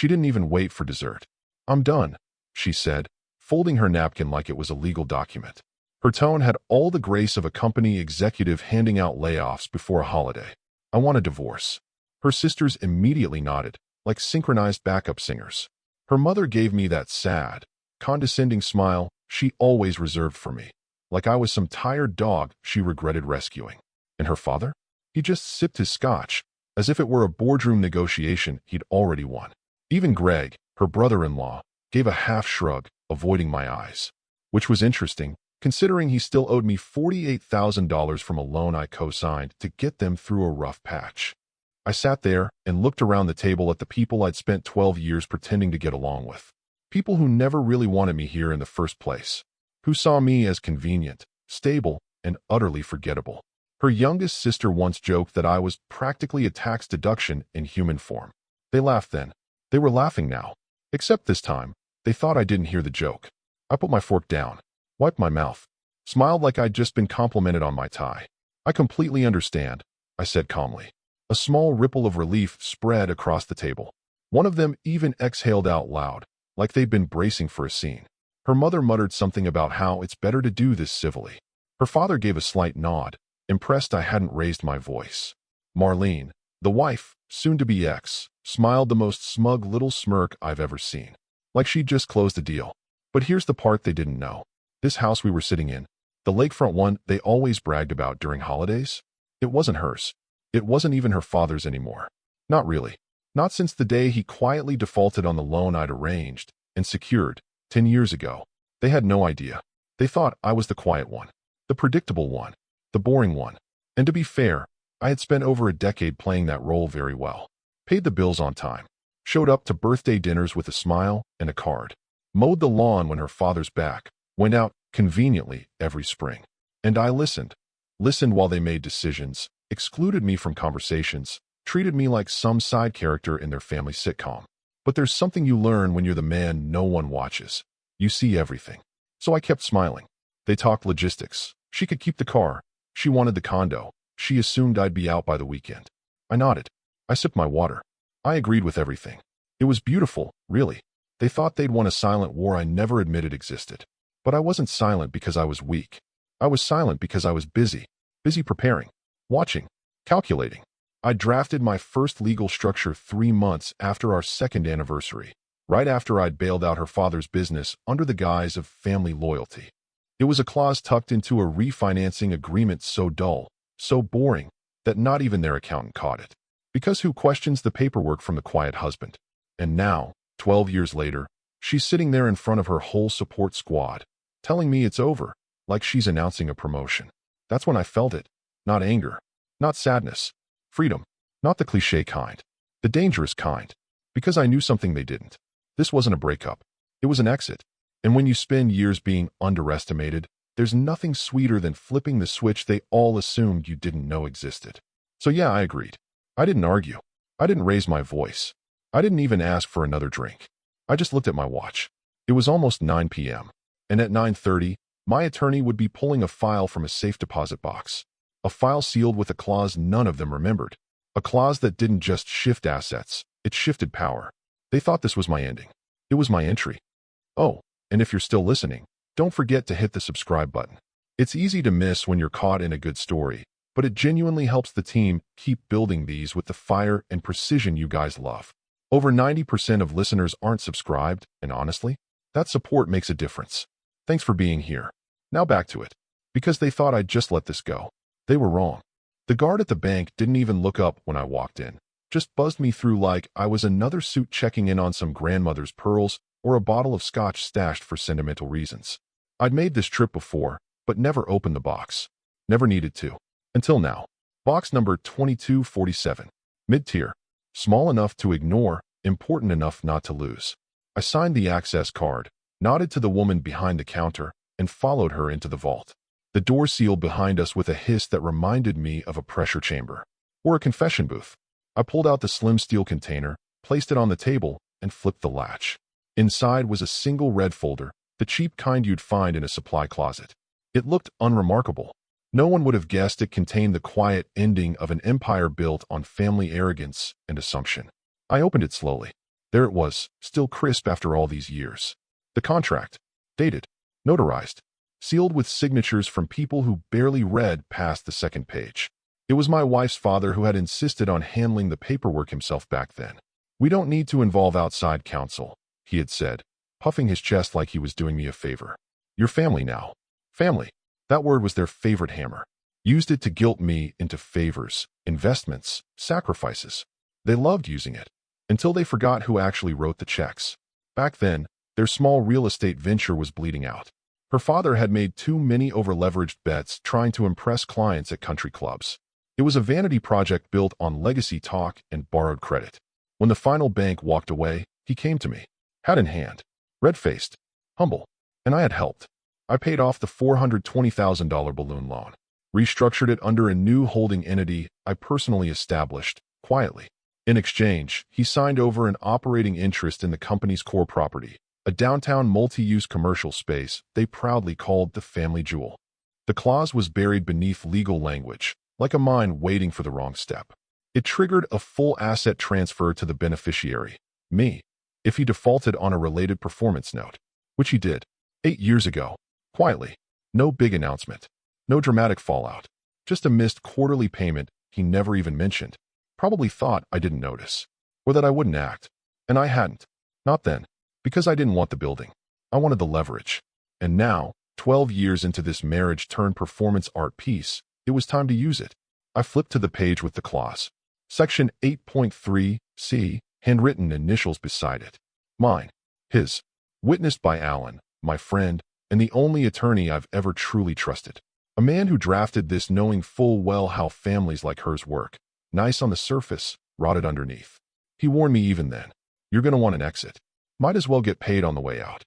She didn't even wait for dessert. "I'm done," she said, folding her napkin like it was a legal document. Her tone had all the grace of a company executive handing out layoffs before a holiday. "I want a divorce." Her sisters immediately nodded, like synchronized backup singers. Her mother gave me that sad, condescending smile she always reserved for me, like I was some tired dog she regretted rescuing. And her father? He just sipped his scotch, as if it were a boardroom negotiation he'd already won. Even Greg, her brother-in-law, gave a half shrug, avoiding my eyes. Which was interesting, considering he still owed me $48,000 from a loan I co-signed to get them through a rough patch. I sat there and looked around the table at the people I'd spent 12 years pretending to get along with. People who never really wanted me here in the first place. Who saw me as convenient, stable, and utterly forgettable. Her youngest sister once joked that I was practically a tax deduction in human form. They laughed then. They were laughing now. Except this time, they thought I didn't hear the joke. I put my fork down, wiped my mouth, smiled like I'd just been complimented on my tie. "I completely understand," I said calmly. A small ripple of relief spread across the table. One of them even exhaled out loud, like they'd been bracing for a scene. Her mother muttered something about how it's better to do this civilly. Her father gave a slight nod, impressed I hadn't raised my voice. Marlene, the wife, soon-to-be ex, smiled the most smug little smirk I've ever seen. Like she'd just closed the deal. But here's the part they didn't know. This house we were sitting in, the lakefront one they always bragged about during holidays, it wasn't hers. It wasn't even her father's anymore. Not really. Not since the day he quietly defaulted on the loan I'd arranged and secured 10 years ago. They had no idea. They thought I was the quiet one, the predictable one, the boring one. And to be fair, I had spent over a decade playing that role very well. Paid the bills on time. Showed up to birthday dinners with a smile and a card. Mowed the lawn when her father's back. Went out, conveniently, every spring. And I listened. Listened while they made decisions. Excluded me from conversations. Treated me like some side character in their family sitcom. But there's something you learn when you're the man no one watches. You see everything. So I kept smiling. They talked logistics. She could keep the car. She wanted the condo. She assumed I'd be out by the weekend. I nodded. I sipped my water. I agreed with everything. It was beautiful, really. They thought they'd won a silent war I never admitted existed. But I wasn't silent because I was weak. I was silent because I was busy. Busy preparing. Watching. Calculating. I drafted my first legal structure 3 months after our second anniversary, right after I'd bailed out her father's business under the guise of family loyalty. It was a clause tucked into a refinancing agreement so dull, so boring, that not even their accountant caught it. Because who questions the paperwork from the quiet husband? And now, 12 years later, she's sitting there in front of her whole support squad, telling me it's over, like she's announcing a promotion. That's when I felt it. Not anger. Not sadness. Freedom. Not the cliché kind. The dangerous kind. Because I knew something they didn't. This wasn't a breakup. It was an exit. And when you spend years being underestimated, there's nothing sweeter than flipping the switch they all assumed you didn't know existed. So yeah, I agreed. I didn't argue. I didn't raise my voice. I didn't even ask for another drink. I just looked at my watch. It was almost 9 p.m. And at 9:30, my attorney would be pulling a file from a safe deposit box. A file sealed with a clause none of them remembered. A clause that didn't just shift assets, it shifted power. They thought this was my ending. It was my entry. Oh, and if you're still listening, don't forget to hit the subscribe button. It's easy to miss when you're caught in a good story, but it genuinely helps the team keep building these with the fire and precision you guys love. Over 90% of listeners aren't subscribed, and honestly, that support makes a difference. Thanks for being here. Now back to it. Because they thought I'd just let this go. They were wrong. The guard at the bank didn't even look up when I walked in, just buzzed me through like I was another suit checking in on some grandmother's pearls or a bottle of scotch stashed for sentimental reasons. I'd made this trip before, but never opened the box. Never needed to. Until now. Box number 2247. Mid-tier. Small enough to ignore, important enough not to lose. I signed the access card, nodded to the woman behind the counter, and followed her into the vault. The door sealed behind us with a hiss that reminded me of a pressure chamber. Or a confession booth. I pulled out the slim steel container, placed it on the table, and flipped the latch. Inside was a single red folder, the cheap kind you'd find in a supply closet. It looked unremarkable. No one would have guessed it contained the quiet ending of an empire built on family arrogance and assumption. I opened it slowly. There it was, still crisp after all these years. The contract. Dated. Notarized. Sealed with signatures from people who barely read past the second page. It was my wife's father who had insisted on handling the paperwork himself back then. "We don't need to involve outside counsel," he had said, puffing his chest like he was doing me a favor. "You're family now." Family. That word was their favorite hammer. Used it to guilt me into favors, investments, sacrifices. They loved using it, until they forgot who actually wrote the checks. Back then, their small real estate venture was bleeding out. Her father had made too many over-leveraged bets trying to impress clients at country clubs. It was a vanity project built on legacy talk and borrowed credit. When the final bank walked away, he came to me, hat in hand, red-faced, humble, and I had helped. I paid off the $420,000 balloon loan, restructured it under a new holding entity I personally established, quietly. In exchange, he signed over an operating interest in the company's core property, a downtown multi-use commercial space they proudly called the family jewel. The clause was buried beneath legal language, like a mine waiting for the wrong step. It triggered a full asset transfer to the beneficiary, me, if he defaulted on a related performance note, which he did, 8 years ago, quietly. No big announcement, no dramatic fallout, just a missed quarterly payment he never even mentioned. Probably thought I didn't notice, or that I wouldn't act, and I hadn't. Not then, because I didn't want the building. I wanted the leverage. And now, 12 years into this marriage-turned-performance art piece, it was time to use it. I flipped to the page with the clause. Section 8.3c, handwritten initials beside it. Mine. His. Witnessed by Alan, my friend, and the only attorney I've ever truly trusted. A man who drafted this knowing full well how families like hers work. Nice on the surface, rotted underneath. He warned me even then. You're going to want an exit. Might as well get paid on the way out.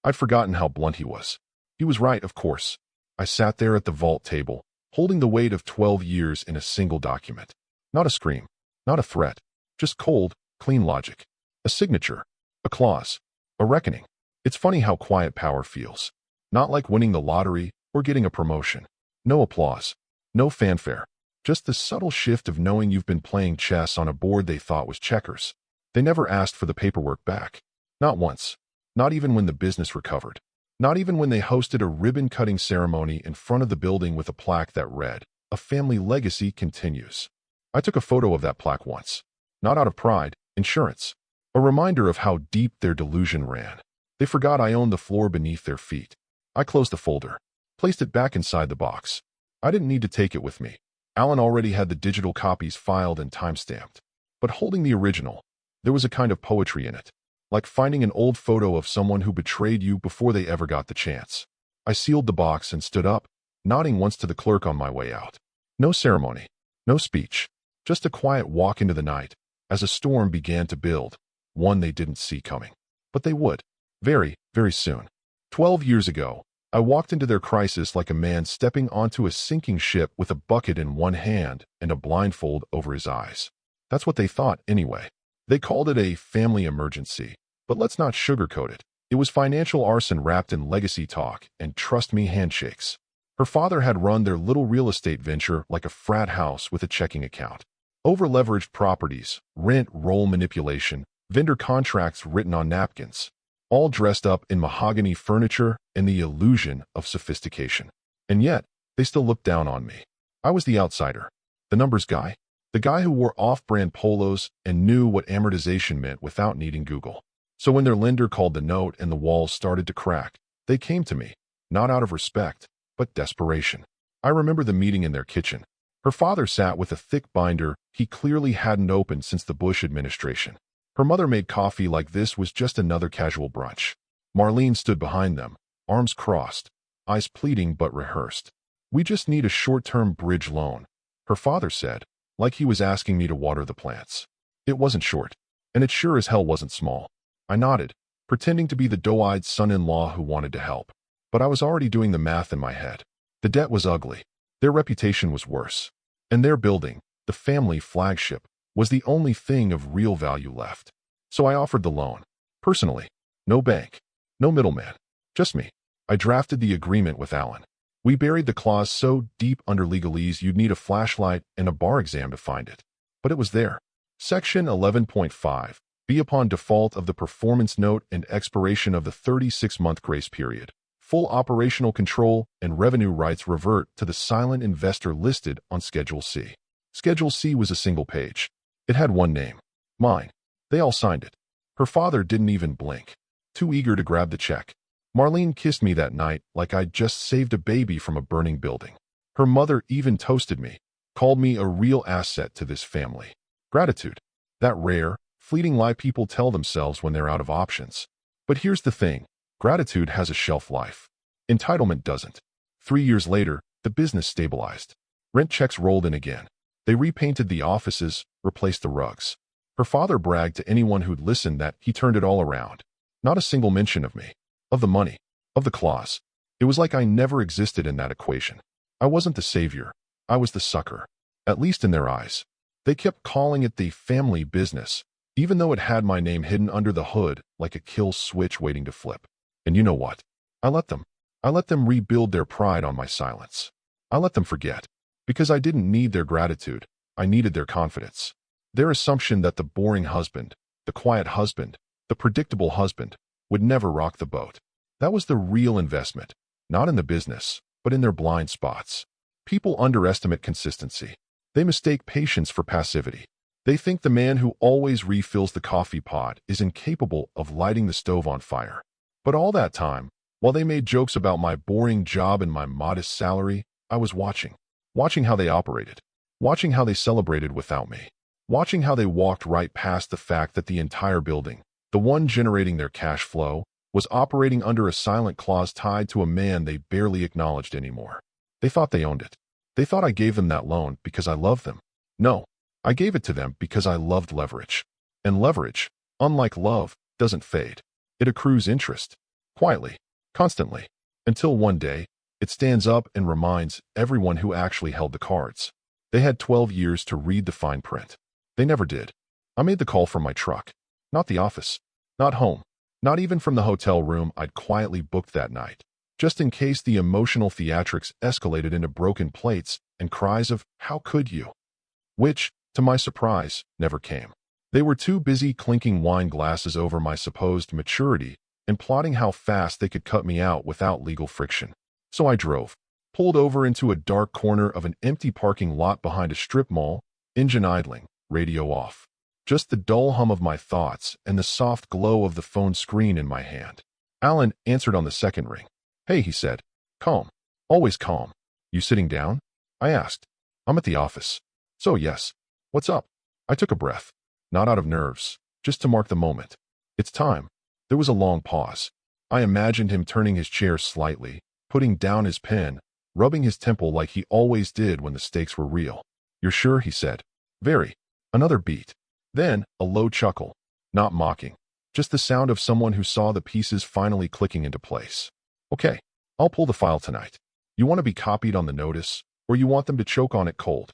I'd forgotten how blunt he was. He was right, of course. I sat there at the vault table, holding the weight of 12 years in a single document. Not a scream, not a threat, just cold, clean logic. A signature, a clause, a reckoning. It's funny how quiet power feels. Not like winning the lottery or getting a promotion. No applause, no fanfare. Just the subtle shift of knowing you've been playing chess on a board they thought was checkers. They never asked for the paperwork back. Not once. Not even when the business recovered. Not even when they hosted a ribbon-cutting ceremony in front of the building with a plaque that read, "A family legacy continues." I took a photo of that plaque once. Not out of pride, insurance. A reminder of how deep their delusion ran. They forgot I owned the floor beneath their feet. I closed the folder, placed it back inside the box. I didn't need to take it with me. Alan already had the digital copies filed and time-stamped. But holding the original, there was a kind of poetry in it. Like finding an old photo of someone who betrayed you before they ever got the chance. I sealed the box and stood up, nodding once to the clerk on my way out. No ceremony, no speech, just a quiet walk into the night, as a storm began to build, one they didn't see coming. But they would. Very, very soon. 12 years ago, I walked into their crisis like a man stepping onto a sinking ship with a bucket in one hand and a blindfold over his eyes. That's what they thought, anyway. They called it a family emergency, but let's not sugarcoat it. It was financial arson wrapped in legacy talk and trust me handshakes. Her father had run their little real estate venture like a frat house with a checking account. Over-leveraged properties, rent roll manipulation, vendor contracts written on napkins, all dressed up in mahogany furniture and the illusion of sophistication. And yet, they still looked down on me. I was the outsider, the numbers guy, the guy who wore off-brand polos and knew what amortization meant without needing Google. So when their lender called the note and the walls started to crack, they came to me, not out of respect, but desperation. I remember the meeting in their kitchen. Her father sat with a thick binder he clearly hadn't opened since the Bush administration. Her mother made coffee like this was just another casual brunch. Marlene stood behind them, arms crossed, eyes pleading but rehearsed. "We just need a short-term bridge loan," her father said, like he was asking me to water the plants. It wasn't short, and it sure as hell wasn't small. I nodded, pretending to be the doe-eyed son-in-law who wanted to help. But I was already doing the math in my head. The debt was ugly. Their reputation was worse. And their building, the family flagship, was the only thing of real value left. So I offered the loan. Personally. No bank. No middleman. Just me. I drafted the agreement with Alan. We buried the clause so deep under legalese you'd need a flashlight and a bar exam to find it. But it was there. Section 11.5. be upon default of the performance note and expiration of the 36-month grace period. Full operational control and revenue rights revert to the silent investor listed on Schedule C. Schedule C was a single page. It had one name. Mine. They all signed it. Her father didn't even blink. Too eager to grab the check. Marlene kissed me that night like I'd just saved a baby from a burning building. Her mother even toasted me, called me a real asset to this family. Gratitude. That rare, fleeting lie people tell themselves when they're out of options. But here's the thing. Gratitude has a shelf life. Entitlement doesn't. 3 years later, the business stabilized. Rent checks rolled in again. They repainted the offices, replaced the rugs. Her father bragged to anyone who'd listened that he turned it all around. Not a single mention of me, of the money, of the clause. It was like I never existed in that equation. I wasn't the savior. I was the sucker. At least in their eyes. They kept calling it the family business, even though it had my name hidden under the hood like a kill switch waiting to flip. And you know what? I let them rebuild their pride on my silence. I let them forget. Because I didn't need their gratitude. I needed their confidence. Their assumption that the boring husband, the quiet husband, the predictable husband, would never rock the boat. That was the real investment, not in the business, but in their blind spots. People underestimate consistency. They mistake patience for passivity. They think the man who always refills the coffee pot is incapable of lighting the stove on fire. But all that time, while they made jokes about my boring job and my modest salary, I was watching. Watching how they operated. Watching how they celebrated without me. Watching how they walked right past the fact that the entire building, the one generating their cash flow, was operating under a silent clause tied to a man they barely acknowledged anymore. They thought they owned it. They thought I gave them that loan because I loved them. No, I gave it to them because I loved leverage. And leverage, unlike love, doesn't fade. It accrues interest. Quietly. Constantly. Until one day, it stands up and reminds everyone who actually held the cards. They had 12 years to read the fine print. They never did. I made the call from my truck. Not the office. Not home. Not even from the hotel room I'd quietly booked that night. Just in case the emotional theatrics escalated into broken plates and cries of, "How could you?" Which, to my surprise, never came. They were too busy clinking wine glasses over my supposed maturity and plotting how fast they could cut me out without legal friction. So I drove, pulled over into a dark corner of an empty parking lot behind a strip mall, engine idling, radio off. Just the dull hum of my thoughts and the soft glow of the phone screen in my hand. Alan answered on the second ring. "Hey," he said. "Calm. Always calm. You sitting down?" I asked. "I'm at the office." "So yes. What's up?" I took a breath. Not out of nerves, just to mark the moment. "It's time." There was a long pause. I imagined him turning his chair slightly, putting down his pen, rubbing his temple like he always did when the stakes were real. "You're sure?" he said. "Very." Another beat. Then, a low chuckle. Not mocking. Just the sound of someone who saw the pieces finally clicking into place. "Okay, I'll pull the file tonight. You want to be copied on the notice, or you want them to choke on it cold?"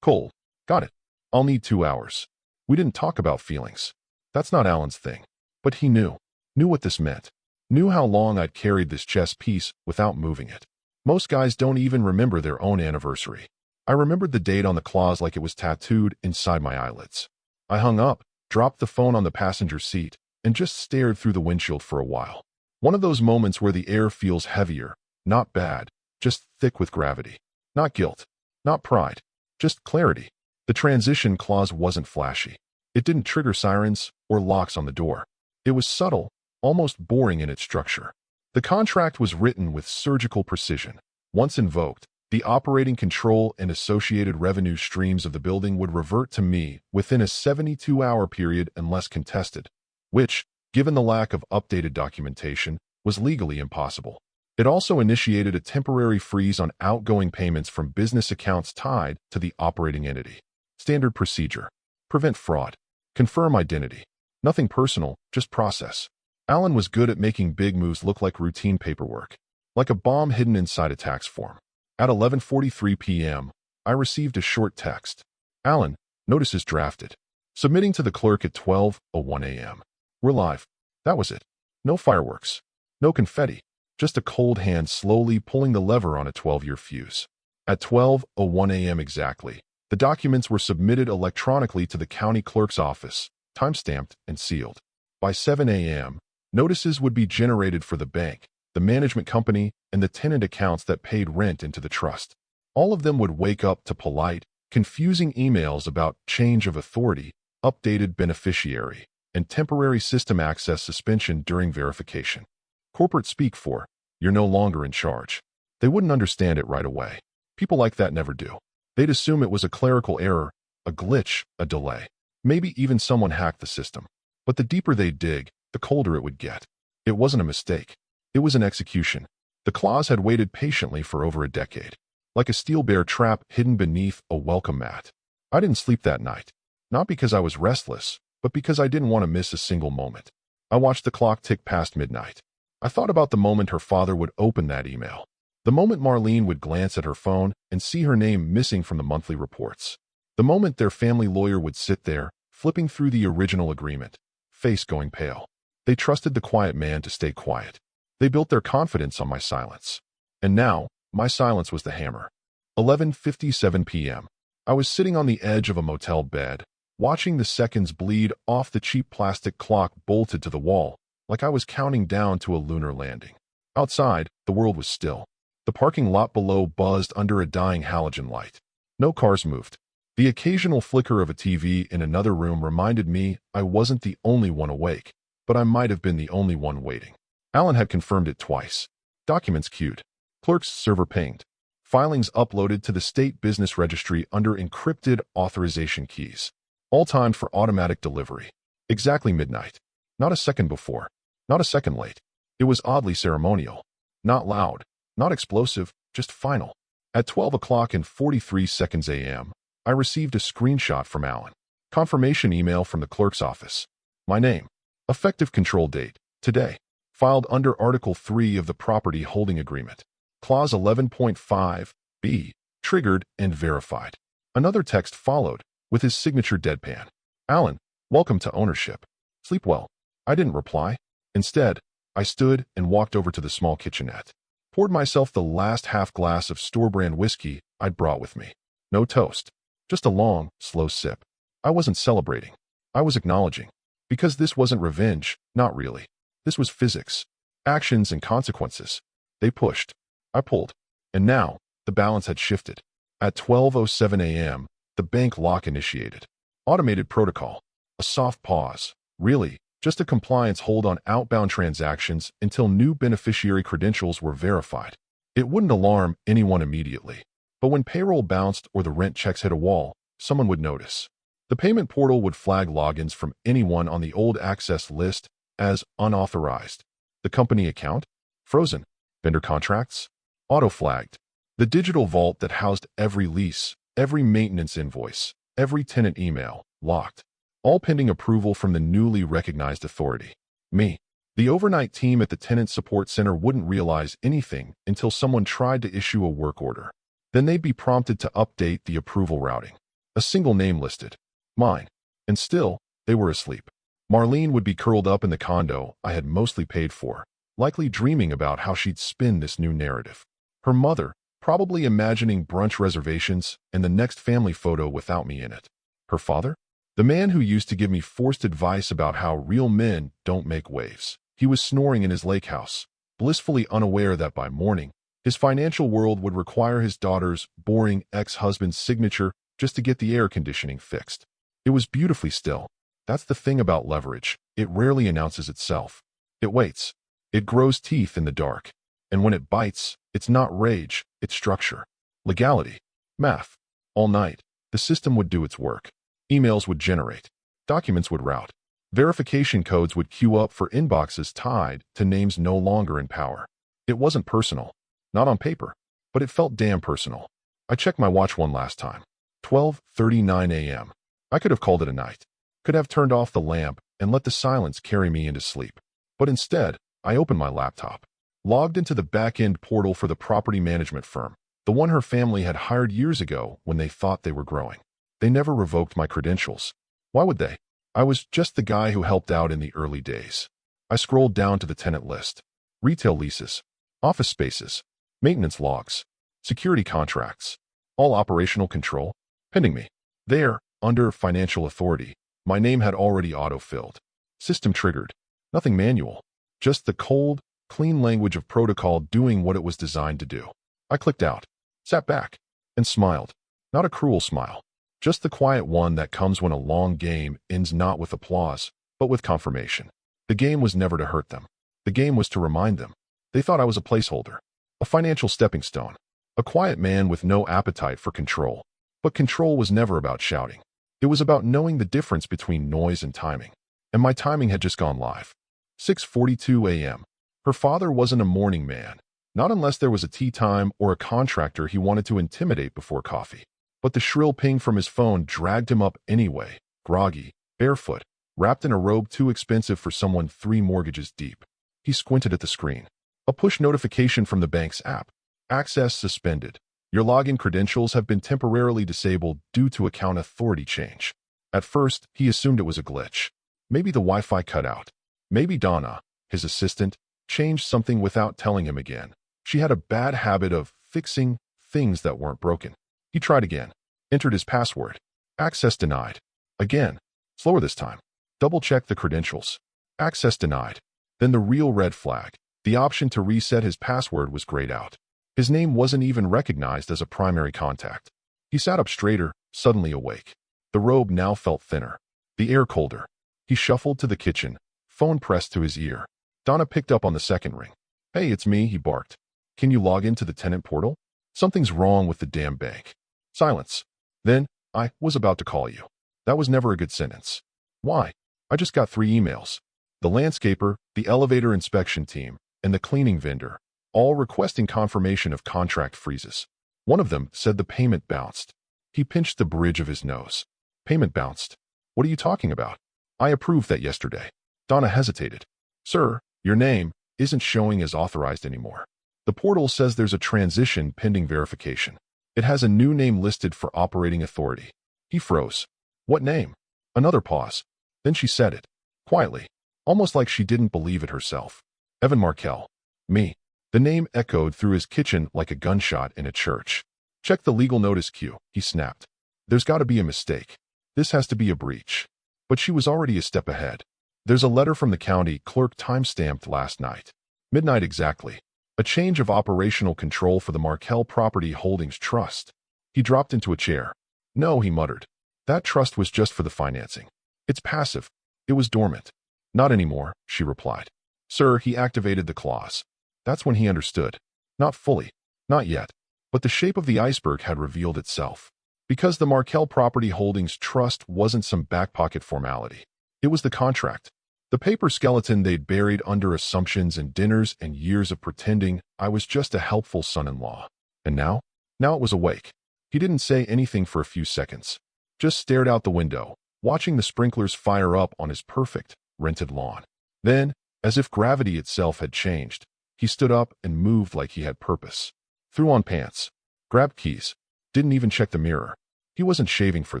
"Cold. Got it. I'll need 2 hours." We didn't talk about feelings. That's not Alan's thing. But he knew. Knew what this meant. Knew how long I'd carried this chess piece without moving it. Most guys don't even remember their own anniversary. I remembered the date on the clause like it was tattooed inside my eyelids. I hung up, dropped the phone on the passenger seat, and just stared through the windshield for a while. One of those moments where the air feels heavier, not bad, just thick with gravity. Not guilt, not pride, just clarity. The transition clause wasn't flashy. It didn't trigger sirens or locks on the door. It was subtle, almost boring in its structure. The contract was written with surgical precision. Once invoked, the operating control and associated revenue streams of the building would revert to me within a 72-hour period unless contested, which, given the lack of updated documentation, was legally impossible. It also initiated a temporary freeze on outgoing payments from business accounts tied to the operating entity. Standard procedure. Prevent fraud. Confirm identity. Nothing personal, just process. Alan was good at making big moves look like routine paperwork, like a bomb hidden inside a tax form. At 11:43 p.m., I received a short text. "Alan, notice is drafted. Submitting to the clerk at 12:01 a.m. We're live." That was it. No fireworks. No confetti. Just a cold hand slowly pulling the lever on a 12-year fuse. At 12:01 a.m. exactly, the documents were submitted electronically to the county clerk's office, time-stamped and sealed. By 7 a.m., notices would be generated for the bank, the management company, and the tenant accounts that paid rent into the trust. All of them would wake up to polite, confusing emails about change of authority, updated beneficiary, and temporary system access suspension during verification. Corporate speak for, "You're no longer in charge." They wouldn't understand it right away. People like that never do. They'd assume it was a clerical error, a glitch, a delay. Maybe even someone hacked the system. But the deeper they dig, the colder it would get. It wasn't a mistake. It was an execution. The clause had waited patiently for over a decade, like a steel bear trap hidden beneath a welcome mat. I didn't sleep that night, not because I was restless, but because I didn't want to miss a single moment. I watched the clock tick past midnight. I thought about the moment her father would open that email, the moment Marlene would glance at her phone and see her name missing from the monthly reports, the moment their family lawyer would sit there, flipping through the original agreement, face going pale. They trusted the quiet man to stay quiet. They built their confidence on my silence. And now, my silence was the hammer. 11:57 p.m. I was sitting on the edge of a motel bed, watching the seconds bleed off the cheap plastic clock bolted to the wall, like I was counting down to a lunar landing. Outside, the world was still. The parking lot below buzzed under a dying halogen light. No cars moved. The occasional flicker of a TV in another room reminded me I wasn't the only one awake, but I might have been the only one waiting. Alan had confirmed it twice. Documents queued. Clerk's server pinged. Filings uploaded to the state business registry under encrypted authorization keys. All timed for automatic delivery. Exactly midnight. Not a second before. Not a second late. It was oddly ceremonial. Not loud. Not explosive. Just final. At 12 o'clock and 43 seconds a.m., I received a screenshot from Alan. Confirmation email from the clerk's office. My name. Effective control date. Today. Filed under Article 3 of the Property Holding Agreement. Clause 11.5b. Triggered and verified. Another text followed, with his signature deadpan. Alan, welcome to ownership. Sleep well. I didn't reply. Instead, I stood and walked over to the small kitchenette. Poured myself the last half glass of store-brand whiskey I'd brought with me. No toast. Just a long, slow sip. I wasn't celebrating. I was acknowledging. Because this wasn't revenge, not really. This was physics. Actions and consequences. They pushed. I pulled. And now, the balance had shifted. At 12:07 a.m., the bank lock initiated. Automated protocol. A soft pause. Really, just a compliance hold on outbound transactions until new beneficiary credentials were verified. It wouldn't alarm anyone immediately. But when payroll bounced or the rent checks hit a wall, someone would notice. The payment portal would flag logins from anyone on the old access list as unauthorized. The company account? Frozen. Vendor contracts? Auto-flagged. The digital vault that housed every lease, every maintenance invoice, every tenant email, locked. All pending approval from the newly recognized authority. Me. The overnight team at the tenant support center wouldn't realize anything until someone tried to issue a work order. Then they'd be prompted to update the approval routing. A single name listed. Mine. And still, they were asleep. Marlene would be curled up in the condo I had mostly paid for, likely dreaming about how she'd spin this new narrative. Her mother, probably imagining brunch reservations and the next family photo without me in it. Her father? The man who used to give me forced advice about how real men don't make waves. He was snoring in his lake house, blissfully unaware that by morning, his financial world would require his daughter's boring ex-husband's signature just to get the air conditioning fixed. It was beautifully still. That's the thing about leverage. It rarely announces itself. It waits. It grows teeth in the dark. And when it bites, it's not rage, it's structure. Legality. Math. All night, the system would do its work. Emails would generate. Documents would route. Verification codes would queue up for inboxes tied to names no longer in power. It wasn't personal. Not on paper. But it felt damn personal. I checked my watch one last time. 12:39 a.m. I could have called it a night. Could have turned off the lamp and let the silence carry me into sleep. But instead, I opened my laptop. Logged into the back-end portal for the property management firm, the one her family had hired years ago when they thought they were growing. They never revoked my credentials. Why would they? I was just the guy who helped out in the early days. I scrolled down to the tenant list. Retail leases. Office spaces. Maintenance logs. Security contracts. All operational control. Pending me. There, under financial authority, My name had already auto-filled. System triggered. Nothing manual. Just the cold, clean language of protocol doing what it was designed to do. I clicked out, sat back, and smiled. Not a cruel smile. Just the quiet one that comes when a long game ends not with applause, but with confirmation. The game was never to hurt them. The game was to remind them. They thought I was a placeholder, a financial stepping stone, a quiet man with no appetite for control. But control was never about shouting. It was about knowing the difference between noise and timing. And my timing had just gone live. 6:42 a.m. Her father wasn't a morning man, not unless there was a tea time or a contractor he wanted to intimidate before coffee. But the shrill ping from his phone dragged him up anyway, groggy, barefoot, wrapped in a robe too expensive for someone 3 mortgages deep. He squinted at the screen. A push notification from the bank's app. Access suspended. Your login credentials have been temporarily disabled due to account authority change. At first, he assumed it was a glitch. Maybe the Wi-Fi cut out. Maybe Donna, his assistant, changed something without telling him again. She had a bad habit of fixing things that weren't broken. He tried again. Entered his password. Access denied. Again. Slower this time. Double-check the credentials. Access denied. Then the real red flag. The option to reset his password was grayed out. His name wasn't even recognized as a primary contact. He sat up straighter, suddenly awake. The robe now felt thinner. The air colder. He shuffled to the kitchen, phone pressed to his ear. Donna picked up on the second ring. Hey, it's me, he barked. Can you log into the tenant portal? Something's wrong with the damn bank. Silence. Then, I was about to call you. That was never a good sentence. Why? I just got 3 emails. The landscaper, the elevator inspection team, and the cleaning vendor, all requesting confirmation of contract freezes. One of them said the payment bounced. He pinched the bridge of his nose. Payment bounced? What are you talking about? I approved that yesterday. Donna hesitated. Sir, your name isn't showing as authorized anymore. The portal says there's a transition pending verification. It has a new name listed for operating authority. He froze. What name? Another pause. Then she said it. Quietly. Almost like she didn't believe it herself. Evan Markel. Me. The name echoed through his kitchen like a gunshot in a church. Check the legal notice queue, he snapped. There's got to be a mistake. This has to be a breach. But she was already a step ahead. There's a letter from the county clerk time-stamped last night. Midnight exactly. A change of operational control for the Markel Property Holdings Trust. He dropped into a chair. No, he muttered. That trust was just for the financing. It's passive. It was dormant. Not anymore, she replied. Sir, he activated the clause. That's when he understood. Not fully. Not yet. But the shape of the iceberg had revealed itself. Because the Markel Property Holdings Trust wasn't some back-pocket formality. It was the contract. The paper skeleton they'd buried under assumptions and dinners and years of pretending I was just a helpful son-in-law. And now? Now it was awake. He didn't say anything for a few seconds. Just stared out the window, watching the sprinklers fire up on his perfect, rented lawn. Then, as if gravity itself had changed, he stood up and moved like he had purpose. Threw on pants. Grabbed keys. Didn't even check the mirror. He wasn't shaving for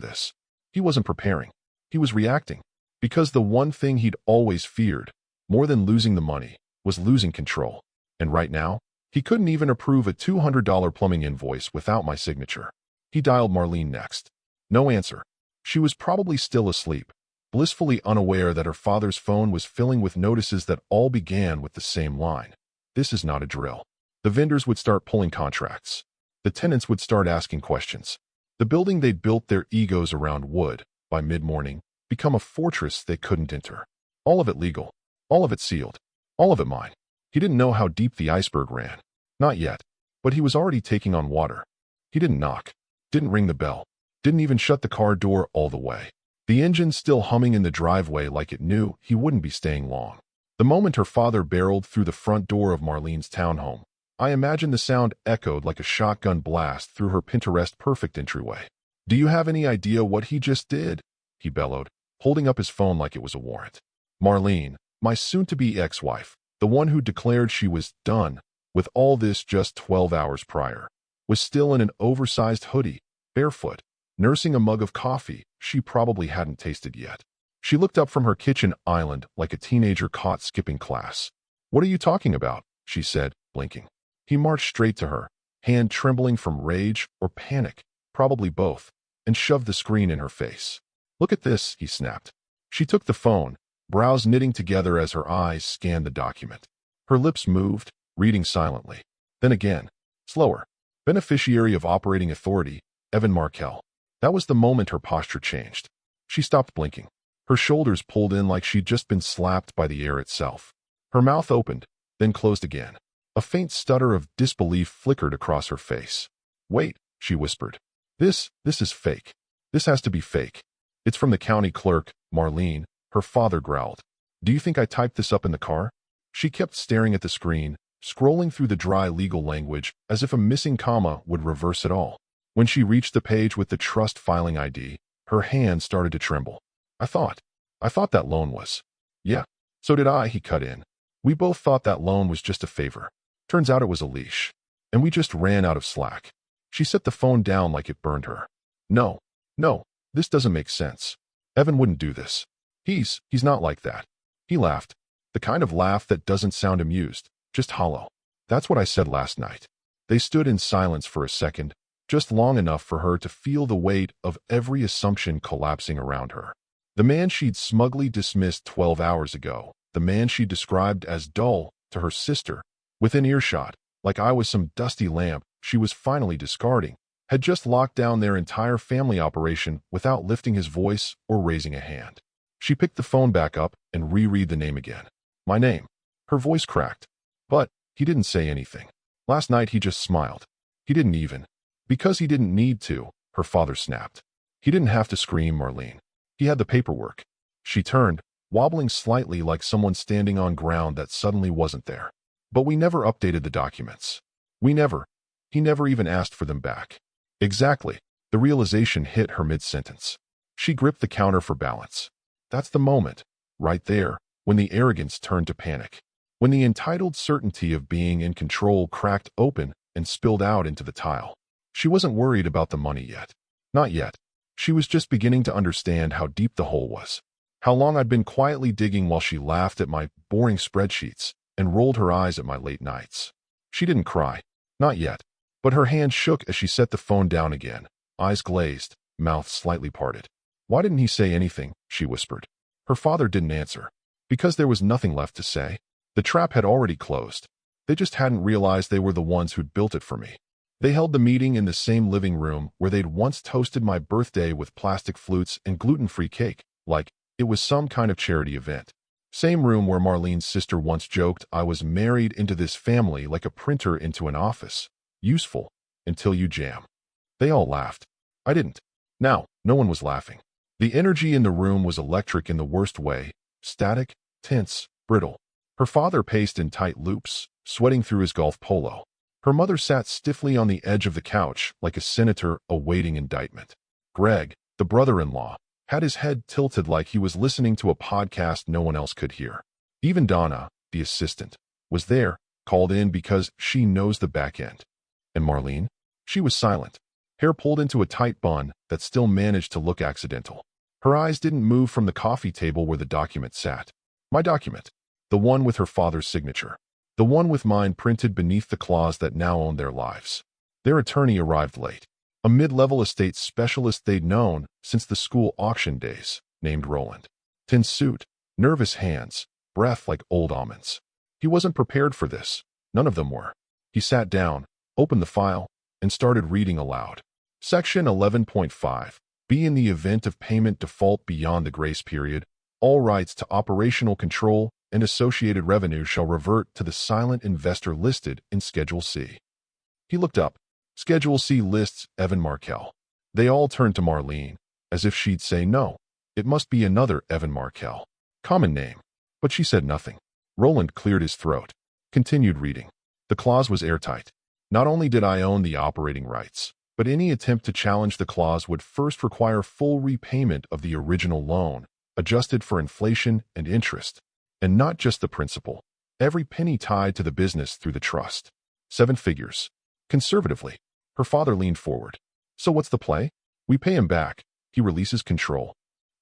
this. He wasn't preparing. He was reacting. Because the one thing he'd always feared, more than losing the money, was losing control. And right now, he couldn't even approve a $200 plumbing invoice without my signature. He dialed Marlene next. No answer. She was probably still asleep, blissfully unaware that her father's phone was filling with notices that all began with the same line. This is not a drill. The vendors would start pulling contracts. The tenants would start asking questions. The building they'd built their egos around would, by mid-morning, become a fortress they couldn't enter. All of it legal. All of it sealed. All of it mine. He didn't know how deep the iceberg ran. Not yet. But he was already taking on water. He didn't knock. Didn't ring the bell. Didn't even shut the car door all the way. The engine still humming in the driveway like it knew he wouldn't be staying long. The moment her father barreled through the front door of Marlene's townhome, I imagined the sound echoed like a shotgun blast through her Pinterest-perfect entryway. Do you have any idea what he just did? He bellowed, holding up his phone like it was a warrant. Marlene, my soon-to-be ex-wife, the one who declared she was done with all this just 12 hours prior, was still in an oversized hoodie, barefoot, nursing a mug of coffee she probably hadn't tasted yet. She looked up from her kitchen island like a teenager caught skipping class. What are you talking about? She said, blinking. He marched straight to her, hand trembling from rage or panic, probably both, and shoved the screen in her face. Look at this, he snapped. She took the phone, brows knitting together as her eyes scanned the document. Her lips moved, reading silently. Then again, slower. Beneficiary of operating authority, Evan Markel. That was the moment her posture changed. She stopped blinking. Her shoulders pulled in like she'd just been slapped by the air itself. Her mouth opened, then closed again. A faint stutter of disbelief flickered across her face. Wait, she whispered. This is fake. This has to be fake. It's from the county clerk, Marlene, her father growled. Do you think I typed this up in the car? She kept staring at the screen, scrolling through the dry legal language as if a missing comma would reverse it all. When she reached the page with the trust filing ID, her hand started to tremble. I thought that loan was. Yeah, so did I, he cut in. We both thought that loan was just a favor. Turns out it was a leash. And we just ran out of slack. She set the phone down like it burned her. No, this doesn't make sense. Evan wouldn't do this. He's not like that. He laughed. The kind of laugh that doesn't sound amused, just hollow. That's what I said last night. They stood in silence for a second, just long enough for her to feel the weight of every assumption collapsing around her. The man she'd smugly dismissed 12 hours ago, the man she described as dull to her sister, within earshot, like I was some dusty lamp she was finally discarding, had just locked down their entire family operation without lifting his voice or raising a hand. She picked the phone back up and reread the name again. My name. Her voice cracked. But he didn't say anything. Last night he just smiled. He didn't even. Because he didn't need to, her father snapped. He didn't have to scream, Marlene. He had the paperwork. She turned, wobbling slightly like someone standing on ground that suddenly wasn't there. But we never updated the documents. He never even asked for them back. Exactly. The realization hit her mid-sentence. She gripped the counter for balance. That's the moment, right there, when the arrogance turned to panic. When the entitled certainty of being in control cracked open and spilled out into the tile. She wasn't worried about the money yet. Not yet. She was just beginning to understand how deep the hole was. How long I'd been quietly digging while she laughed at my boring spreadsheets and rolled her eyes at my late nights. She didn't cry. Not yet. But her hand shook as she set the phone down again, eyes glazed, mouth slightly parted. Why didn't he say anything? She whispered. Her father didn't answer. Because there was nothing left to say. The trap had already closed. They just hadn't realized they were the ones who'd built it for me. They held the meeting in the same living room where they'd once toasted my birthday with plastic flutes and gluten-free cake, like it was some kind of charity event. Same room where Marlene's sister once joked I was married into this family like a printer into an office. Useful, until you jam. They all laughed. I didn't. Now, no one was laughing. The energy in the room was electric in the worst way, static, tense, brittle. Her father paced in tight loops, sweating through his golf polo. Her mother sat stiffly on the edge of the couch like a senator awaiting indictment. Greg, the brother-in-law, had his head tilted like he was listening to a podcast no one else could hear. Even Donna, the assistant, was there, called in because she knows the back end. And Marlene? She was silent, hair pulled into a tight bun that still managed to look accidental. Her eyes didn't move from the coffee table where the document sat. My document. The one with her father's signature. The one with mine printed beneath the clause that now owned their lives. Their attorney arrived late. A mid-level estate specialist they'd known since the school auction days, named Roland. Tin suit, nervous hands, breath like old almonds. He wasn't prepared for this. None of them were. He sat down, opened the file, and started reading aloud. Section 11.5. B. In the event of payment default beyond the grace period, all rights to operational control and associated revenue shall revert to the silent investor listed in Schedule C. He looked up. Schedule C lists Evan Markel. They all turned to Marlene, as if she'd say no. It must be another Evan Markel. Common name. But she said nothing. Roland cleared his throat. Continued reading. The clause was airtight. Not only did I own the operating rights, but any attempt to challenge the clause would first require full repayment of the original loan, adjusted for inflation and interest. And not just the principal. Every penny tied to the business through the trust. 7 figures. Conservatively. Her father leaned forward. So what's the play? We pay him back. He releases control.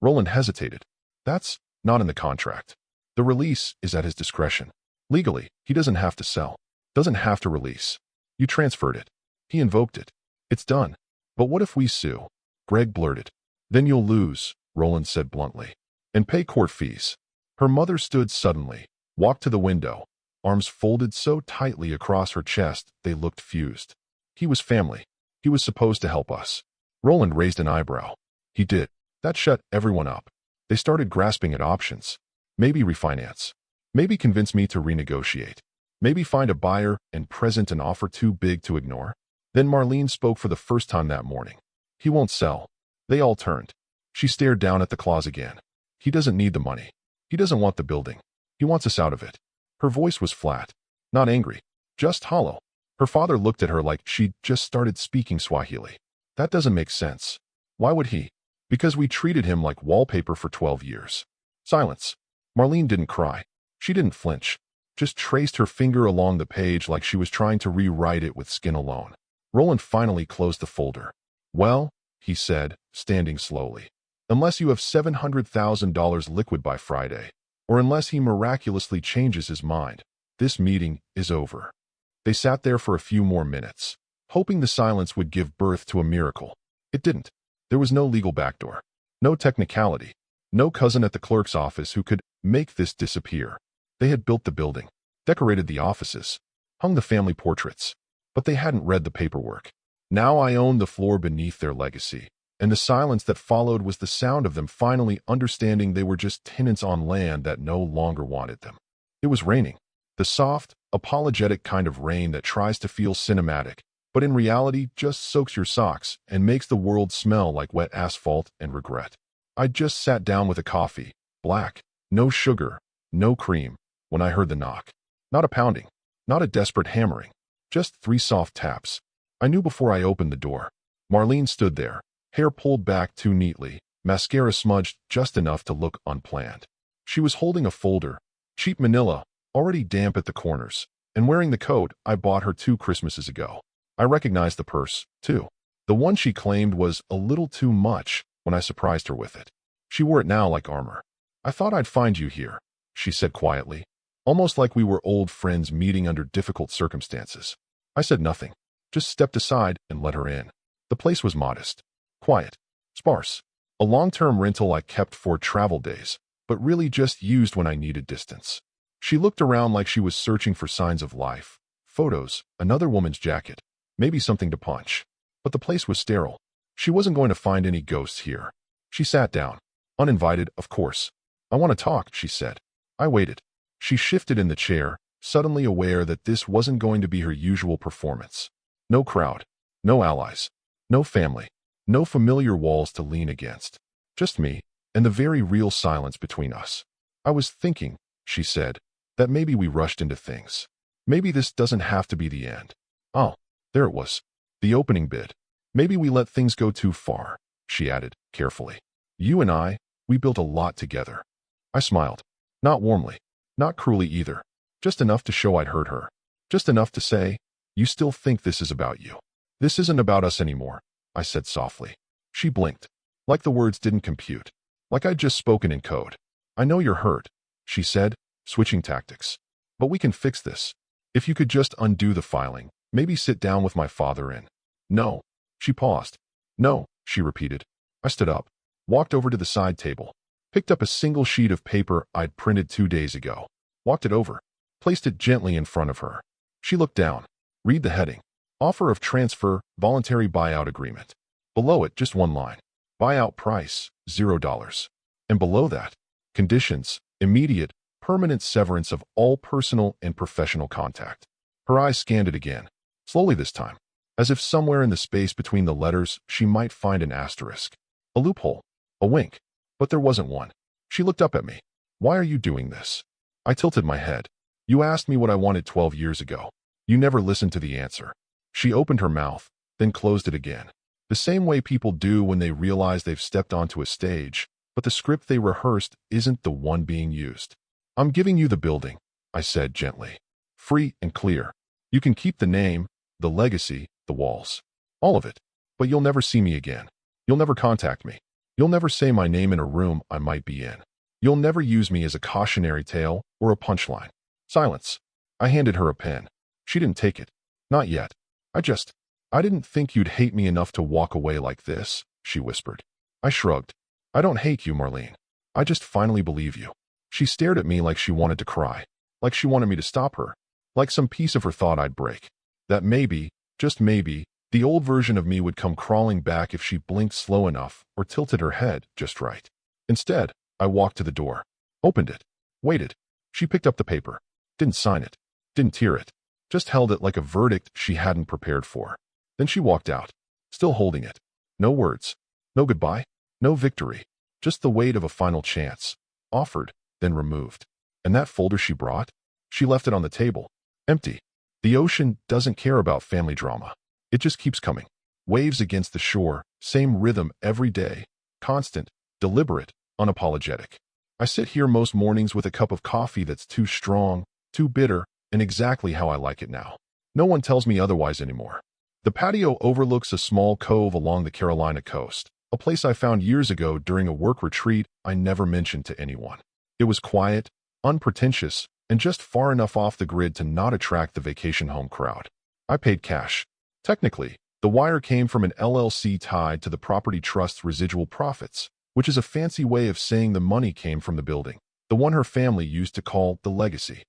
Roland hesitated. That's not in the contract. The release is at his discretion. Legally, he doesn't have to sell. Doesn't have to release. You transferred it. He invoked it. It's done. But what if we sue? Greg blurted. Then you'll lose, Roland said bluntly. And pay court fees. Her mother stood suddenly, walked to the window, arms folded so tightly across her chest they looked fused. He was family. He was supposed to help us. Roland raised an eyebrow. He did. That shut everyone up. They started grasping at options. Maybe refinance. Maybe convince me to renegotiate. Maybe find a buyer and present an offer too big to ignore. Then Marlene spoke for the first time that morning. He won't sell. They all turned. She stared down at the clause again. He doesn't need the money. He doesn't want the building. He wants us out of it. Her voice was flat. Not angry. Just hollow. Her father looked at her like she'd just started speaking Swahili. That doesn't make sense. Why would he? Because we treated him like wallpaper for 12 years. Silence. Marlene didn't cry. She didn't flinch. Just traced her finger along the page like she was trying to rewrite it with skin alone. Roland finally closed the folder. Well, he said, standing slowly. Unless you have $700,000 liquid by Friday, or unless he miraculously changes his mind, this meeting is over. They sat there for a few more minutes, hoping the silence would give birth to a miracle. It didn't. There was no legal backdoor, no technicality, no cousin at the clerk's office who could make this disappear. They had built the building, decorated the offices, hung the family portraits, but they hadn't read the paperwork. Now I owned the floor beneath their legacy, and the silence that followed was the sound of them finally understanding they were just tenants on land that no longer wanted them. It was raining. The soft, apologetic kind of rain that tries to feel cinematic, but in reality just soaks your socks and makes the world smell like wet asphalt and regret. I just sat down with a coffee, black, no sugar, no cream, when I heard the knock. Not a pounding, not a desperate hammering, just 3 soft taps. I knew before I opened the door. Marlene stood there, hair pulled back too neatly, mascara smudged just enough to look unplanned. She was holding a folder, cheap manila, already damp at the corners, and wearing the coat I bought her 2 Christmases ago. I recognized the purse, too. The one she claimed was a little too much when I surprised her with it. She wore it now like armor. I thought I'd find you here, she said quietly, almost like we were old friends meeting under difficult circumstances. I said nothing, just stepped aside and let her in. The place was modest, quiet, sparse. A long-term rental I kept for travel days, but really just used when I needed distance. She looked around like she was searching for signs of life. Photos, another woman's jacket, maybe something to punch. But the place was sterile. She wasn't going to find any ghosts here. She sat down. Uninvited, of course. I want to talk, she said. I waited. She shifted in the chair, suddenly aware that this wasn't going to be her usual performance. No crowd. No allies. No family. No familiar walls to lean against. Just me, and the very real silence between us. I was thinking, she said, that maybe we rushed into things. Maybe this doesn't have to be the end. Oh, there it was. The opening bid. Maybe we let things go too far, she added, carefully. You and I, we built a lot together. I smiled. Not warmly. Not cruelly either. Just enough to show I'd hurt her. Just enough to say, you still think this is about you. This isn't about us anymore, I said softly. She blinked. Like the words didn't compute. Like I'd just spoken in code. I know you're hurt, she said, switching tactics. But we can fix this. If you could just undo the filing, maybe sit down with my father and... No. She paused. No, she repeated. I stood up, walked over to the side table, picked up a single sheet of paper I'd printed 2 days ago, walked it over, placed it gently in front of her. She looked down. Read the heading. Offer of transfer, voluntary buyout agreement. Below it, just one line. Buyout price, $0. And below that, conditions, immediate, permanent severance of all personal and professional contact. Her eyes scanned it again, slowly this time, as if somewhere in the space between the letters she might find an asterisk. A loophole. A wink. But there wasn't one. She looked up at me. Why are you doing this? I tilted my head. You asked me what I wanted 12 years ago. You never listened to the answer. She opened her mouth, then closed it again. The same way people do when they realize they've stepped onto a stage, but the script they rehearsed isn't the one being used. I'm giving you the building, I said gently. Free and clear. You can keep the name, the legacy, the walls. All of it. But you'll never see me again. You'll never contact me. You'll never say my name in a room I might be in. You'll never use me as a cautionary tale or a punchline. Silence. I handed her a pen. She didn't take it. Not yet. I didn't think you'd hate me enough to walk away like this, she whispered. I shrugged. I don't hate you, Marlene. I just finally believe you. She stared at me like she wanted to cry, like she wanted me to stop her, like some piece of her thought I'd break. That maybe, just maybe, the old version of me would come crawling back if she blinked slow enough or tilted her head just right. Instead, I walked to the door, opened it, waited. She picked up the paper, didn't sign it, didn't tear it, just held it like a verdict she hadn't prepared for. Then she walked out, still holding it. No words, no goodbye, no victory, just the weight of a final chance, offered, then removed. And that folder she brought? She left it on the table, empty. The ocean doesn't care about family drama. It just keeps coming. Waves against the shore, same rhythm every day, constant, deliberate, unapologetic. I sit here most mornings with a cup of coffee that's too strong, too bitter, and exactly how I like it now. No one tells me otherwise anymore. The patio overlooks a small cove along the Carolina coast, a place I found years ago during a work retreat I never mentioned to anyone. It was quiet, unpretentious, and just far enough off the grid to not attract the vacation home crowd. I paid cash. Technically, the wire came from an LLC tied to the property trust's residual profits, which is a fancy way of saying the money came from the building, the one her family used to call the legacy.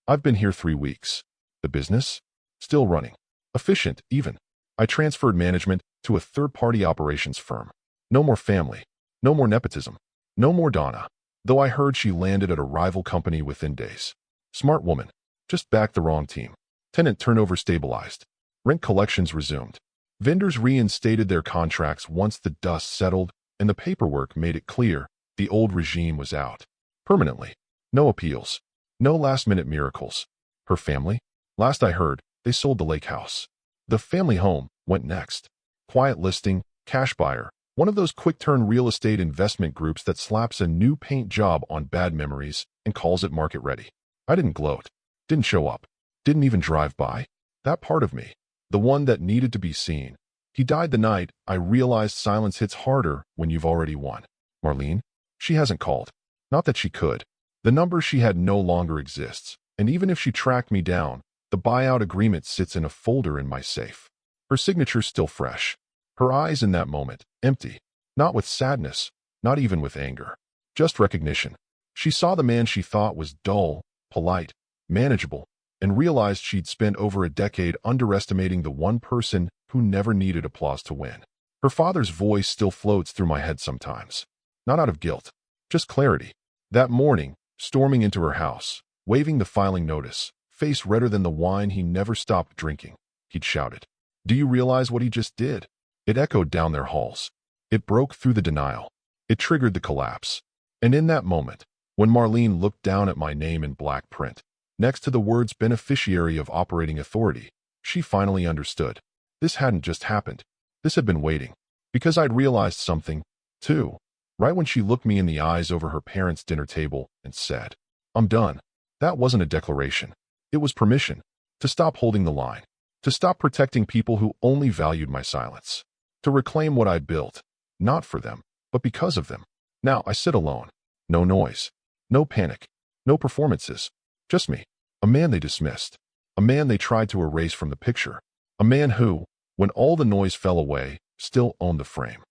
I've been here 3 weeks. The business? Still running. Efficient, even. I transferred management to a third-party operations firm. No more family. No more nepotism. No more Donna, though I heard she landed at a rival company within days. Smart woman. Just backed the wrong team. Tenant turnover stabilized. Rent collections resumed. Vendors reinstated their contracts once the dust settled, and the paperwork made it clear the old regime was out. Permanently. No appeals. No last-minute miracles. Her family? Last I heard, they sold the lake house. The family home went next. Quiet listing, cash buyer, one of those quick-turn real estate investment groups that slaps a new paint job on bad memories and calls it market-ready. I didn't gloat. Didn't show up. Didn't even drive by. That part of me, the one that needed to be seen. He died the night I realized silence hits harder when you've already won. Marlene? She hasn't called. Not that she could. The number she had no longer exists, and even if she tracked me down, the buyout agreement sits in a folder in my safe. Her signature's still fresh. Her eyes in that moment, empty. Not with sadness, not even with anger. Just recognition. She saw the man she thought was dull, polite, manageable, and realized she'd spent over a decade underestimating the one person who never needed applause to win. Her father's voice still floats through my head sometimes. Not out of guilt, just clarity. That morning, storming into her house, waving the filing notice, face redder than the wine he never stopped drinking, he'd shouted, "Do you realize what he just did?" It echoed down their halls. It broke through the denial. It triggered the collapse. And in that moment, when Marlene looked down at my name in black print, next to the words beneficiary of operating authority, she finally understood. This hadn't just happened. This had been waiting. Because I'd realized something, too. Right when she looked me in the eyes over her parents' dinner table and said, "I'm done." That wasn't a declaration. It was permission to stop holding the line, to stop protecting people who only valued my silence, to reclaim what I'd built, not for them, but because of them. Now I sit alone. No noise, no panic, no performances, just me. A man they dismissed, a man they tried to erase from the picture, a man who, when all the noise fell away, still owned the frame.